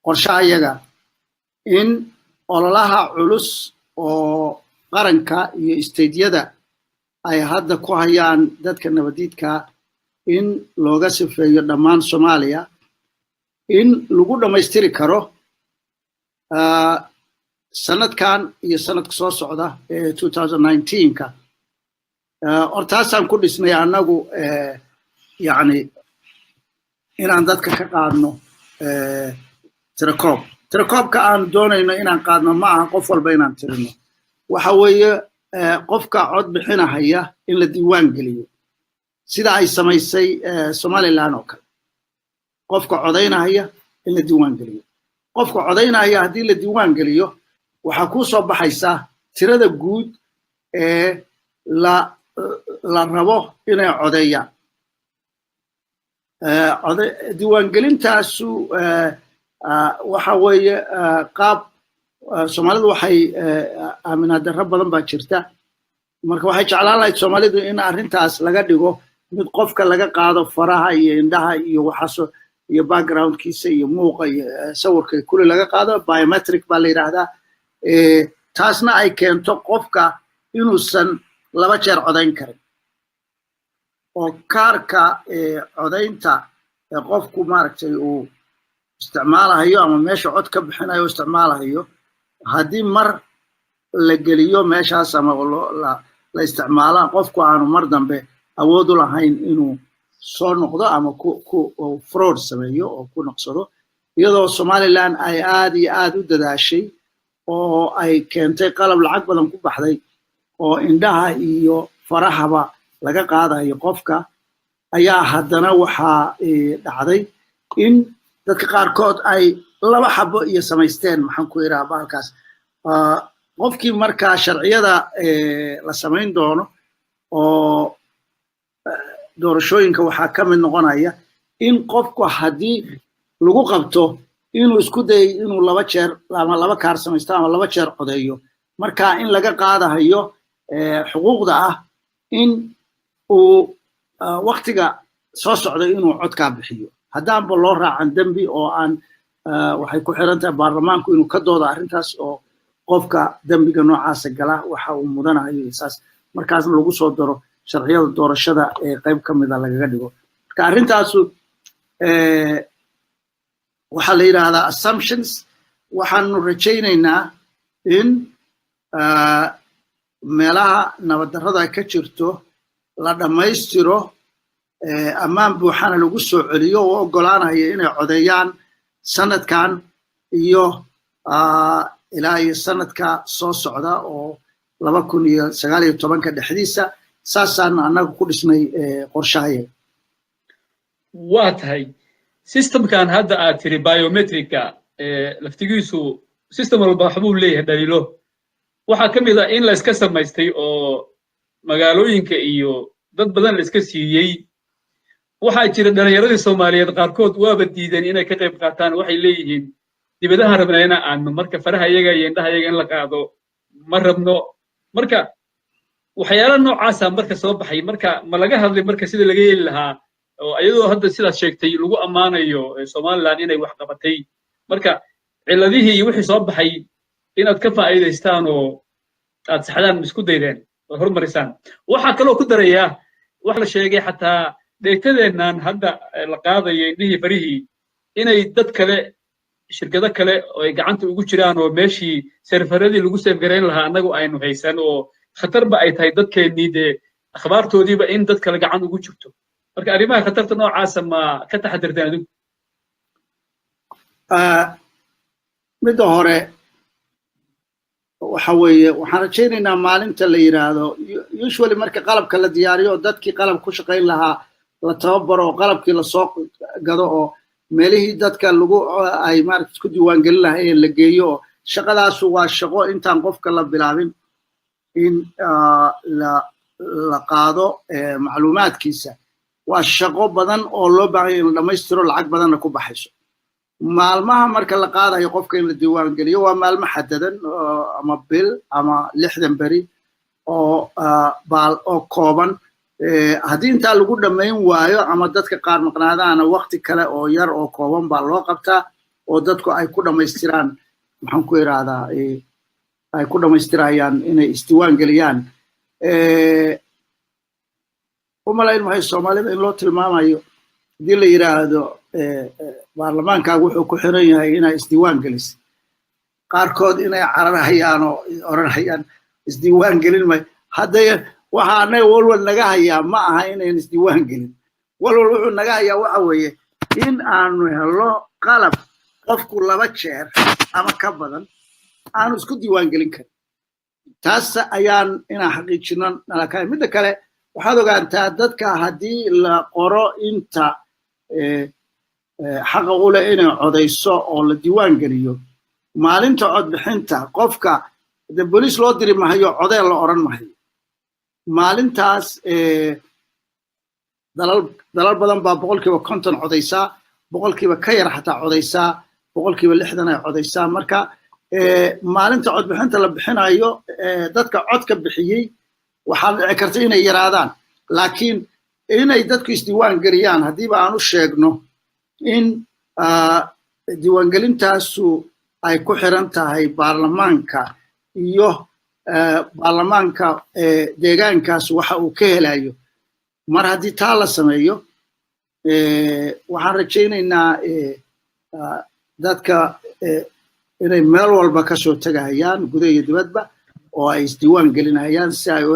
qorshaha iyaga in ololaha culus oo qaranka iyo isteydyada ay hadda ku hayaan dadka nabadiidka in looga sifeeyo dhammaan Soomaaliya in lagu dhamaystiri karo sanadkan iyo sanadka soo socda 2019ka hortaasaan ku dhisnay anagu yani inaan dadka ka qaadno tirakoobka aan doonayno inaan qaadno ma aha qof walba inaan tirino waxa weeye qofka cod bixinahaya in la diiwaan geliyo sida ay samaysay Somaliland oo kale qofka codaynaya in la diiwaan geliyo qofka codaynaya haddii la diiwaan geliyo waxa ku soo baxaysa tirada guud ee la rabo inay codeeyaan diiwaan gelintaasu waxa weeye qaab Soomaalidu waxay aaminaa darro badan baa jirta marka waxay jeclaan lahayd Soomaalidu in arrintaas laga dhigo mid qofka laga qaado faraha iyo indhaha iyo waxaas iyo backgroundkiisa iyo muuqa iyo sawirka kulli laga qaado biometric baa la yiraahdaa taasna ay keento qofka inuusan laba jeer codayn karin oo kaarka codaynta qofku maaragtay uu isticmaalayo ama meesha cod ka bixinayo isticmaalayo haddii mar la geliyo meeshaas ama la isticmaala qofku aanu mar dambe awood u lahayn inuu soo noqdo ama ku fraud sameeyo oo ku noqsado iyadoo Somaliland ay aad iyo aad u dadaashay oo ay keentay qalab lacag badan ku baxday oo indhaha iyo farahaba laga qaadayo qofka ayaa haddana waxaa dhacday in dadka qaarkood ay laba xabo iyo samaysteen maxaan ku iraahdaa bahalkaas qofkii markaa sharciyada la samayn doono oo doorashooyinka waxaa ka mid noqonaya in qofku haddii lagu qabto inuu isku dayay inuu laba jeer ama laba kaar samaysto ama laba jeer codeeyo marka in laga qaadayo xuquuqda ah in uu waqtiga soo socdo inuu codka bixiyo haddaanba loo raacan dambi oo aan waxay ku xiran tahay baarlamaanku inuu ka doodo arrintaas oo qofka dambiga noocaasa gala waxa uu mudanayo isaas markaasna lagu soo daro sharciyada doorashada ee qayb ka mid ah lagaga dhigo marka arrintaasu waxaa la yiraahdaa assumptions waxaanu rajaynaynaa in meelaha nabaddarrada ka jirto la dhammaystiro ammaan buuxana lagu soo celiyo oo ogolaanaya inay codeeyaan sanadkan iyo ilaa iyo sanadka soo socda oo 2019 dhexdiisa saasaan anagu ku dhisnay qorshahayaga waa tahay systemkan hadda aad tiri biometricka laftigiisu system walba waxbuu leeyahay dhaliilo waxaa ka mid ah in la iska samaystay oo magaalooyinka iyo dad badan la iska siiyey waxaa jira dhalinyaradii Soomaaliyeed qaarkood waaba diideen inay ka qayb qaataan waxay leeyihiin dibadaha rabnayna aan marka faraha iyaga iyo indhaha iyaga in la qaado ma rabno marka waxyaalo noocaas ah marka soo baxay marka ma laga hadlay marka sida laga yeeli lahaa oo ayadoo hadda sidaas sheegtay lagu ammaanayo Somaliland inay wax qabatay marka ciladihii iyo wixii soo baxay inaad ka faa'iidaystaan oo aad saxdaan isku daydeen oo horumarisaan waxa kale oo ku daraya wax la sheegay xataa deegtadeennan hadda la qaadayo indhihii farihii inay dad kale shirkado kale oo ay gacanta ugu jiraan oo meeshii serfaradii lagu seefgareyn lahaa annagu aynu haysan oo khatarba ay tahay dadkeennii dee akhbaartoodiiba in dad kale gacan ugu jirto marka arrimaha khatarta noocaasa ma ka taxadirteen adigu midda hore waxa weeye waxaan rajaynaynaa maalinta la yiraahdo usually marka qalabka la diyaariyo dadkii qalab ku shaqayn lahaa la tababaro oo qalabkii la soo gado oo meelihii dadka lagu ay maaragtay isku diiwaan gelin lahaayeen la geeyo shaqadaas waa shaqo intaan qofka la bilaabin in la qaado macluumaadkiisa waa shaqo badan oo loo baahan yahay in la dhammaystiro lacag badanna ku baxayso maalmaha marka la qaadayo qofka in la diiwaan geliyo waa maalmo xadadan ama bil ama 60 beri oo kooban haddii intaa lagu dhammayn waayo ama dadka qaar maqnaadaana waqti kale oo yar oo kooban baa loo qabtaa oo dadku ay ku dhamaystiraan maxaan ku iraahdaa ay ku dhamaystirayaan inay isdiiwaan geliyaan umalayn maxay Soomaalida in loo tilmaamayo hadii la yiraahdo baarlamaankaagu wuxuu ku xiran yahay inay isdiiwaan gelis qaarkood inay cararayaan oo oranayaan isdiiwaan gelin may haday waxaanay walwal naga hayaa ma aha inay isdiiwaan gelin walwal wuxuu naga hayaa waxa weeye in aanu helo qalab qofku 2 jeer ama ka badan aanu isku diiwaan gelin karin taas ayaan ina xaqiijino nalaka midda kale waxaad ogaantaa dadka hadii la qoro inta xaq u leh inay codayso oo la diiwaan geliyo maalinta cod bixinta qofka de booliis loo diri maayo coday la oran maayo maalintaas dalal badan baa 50% codaysaa 100% ka yar xataa codaysaa 60% ay codaysaa marka maalinta cod bixinta la bixinayo dadka codka bixiyay waxa dhici karta inay yaraadaan laakiin inay dadku isdiiwaan geliyaan hadii ba aanu sheegno in diiwaangelintaasu ay ku xiran tahay baarlamaanka iyo baarlamaanka deegaankaas waxa uu ka helayo mar hadii taa la sameeyo waxaan rajaynaynaa dadka inay meel walba ka soo tagayaan gudaha iyo dibadba oo ay isdiiwaan gelinayaan si ay u